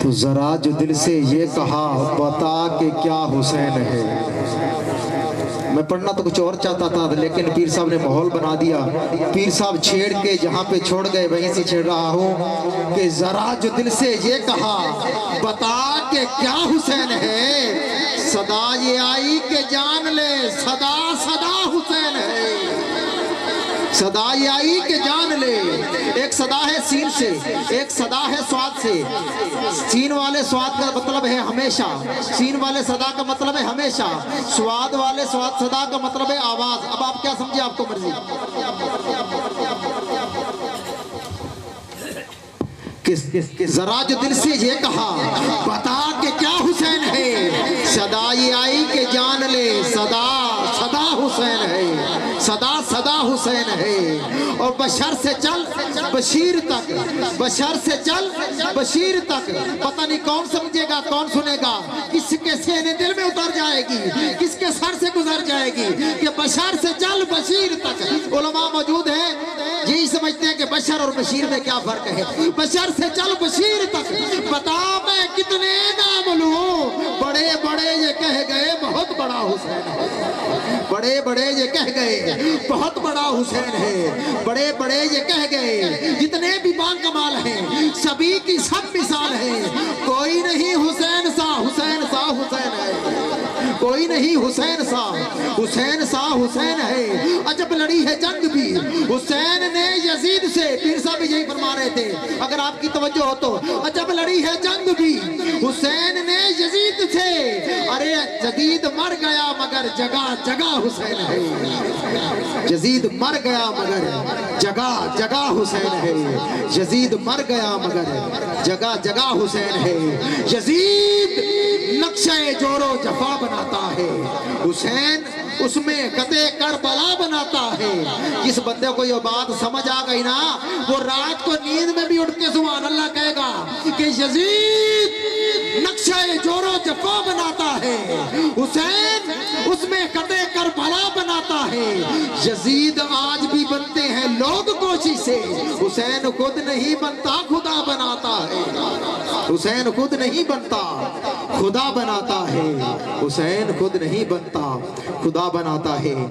تو ذرا جو دل سے یہ کہا بتا کہ کیا حسین ہے۔ میں پڑھنا تو کچھ اور چاہتا تھا لیکن پیر صاحب نے ماحول بنا دیا۔ پیر صاحب چھیڑ کے جہاں پہ چھوڑ گئے وہیں سے چھیڑ رہا ہوں کہ ذرا جو دل سے یہ کہا بتا کہ کیا حسین ہے۔ صدا یہ آئی کہ جان لے صدا صدا حسین ہے۔ صدا یہ آئی کہ جان لے۔ ایک صدا ہے سین سے، ایک صدا ہے سواد سے۔ سین والے سواد کا مطلب ہے ہمیشہ، سین والے صدا کا مطلب ہے ہمیشہ، سواد والے سواد صدا کا مطلب ہے آواز۔ اب آپ کیا سمجھے، آپ کو مرضی۔ ذرا جو دل سے یہ کہا بتا کہ کیا حسین ہے۔ صدا یہ آئی کہ جان لے صدا صدا حسین ہے، صدا صدا حسین ہے۔ اور بشر سے چل بشیر تک، بشر سے چل بشیر تک، پتہ نہیں کون سمجھے گا کون سنے گا، کس کے سینے دل میں اتر جائے گی، کس کے سر سے گزر جائے گی کہ بشر سے چل بشیر تک۔ علماء موجود ہیں یہی سمجھتے ہیں کہ بشر اور بشیر میں کیا فرق ہے۔ بشر سے چل بشیر تک، بتا میں کتنے نام لوں، بڑے بڑے یہ کہہ گئے بہت بڑا حسین ہے۔ بڑے بڑے یہ کہہ گئے بہت بڑا حسین ہے۔ بڑے بڑے یہ کہہ گئے جتنے بھی با کمال ہیں سبھی کی سب مثال ہے۔ کوئی نہیں حسین سا حسین سا حسین ہے، کوئی نہیں حسین سا حسین سا حسین ہے۔ عجب لڑی ہے جنگ بھی حسین نے یزید سے، پیر صاحب بھی یہی فرما رہے تھے اگر آپ کی توجہ ہو تو۔ عجب لڑی ہے جنگ بھی حسین نے یزید سے، ارے یزید مر گیا مگر جگہ جگہ حسین ہے۔ یزید مر گیا مگر جگہ جگہ حسین ہے۔ یزید مر گیا مگر جگہ جگہ حسین ہے۔ یزید نقشہ جور و جفا بناتا ہے، حسین اس میں قطع کربلا بناتا ہے۔ جس بندے کو یہ بات سمجھ آ گئی نا وہ رات کو نیند میں بھی اٹھ کے سبحان اللہ کہے گا کہ یزید نقشہ جور و جفا بناتا ہے، حسین اس میں قطع کربلا بناتا ہے۔ یزید آج بھی بنتے ہیں لوگ کوشش سے، حسین خود نہیں بنتا خدا بناتا ہے۔ حسین خود نہیں بنتا خدا بناتا ہے، حسین خود نہیں بنتا خدا بناتا ہے۔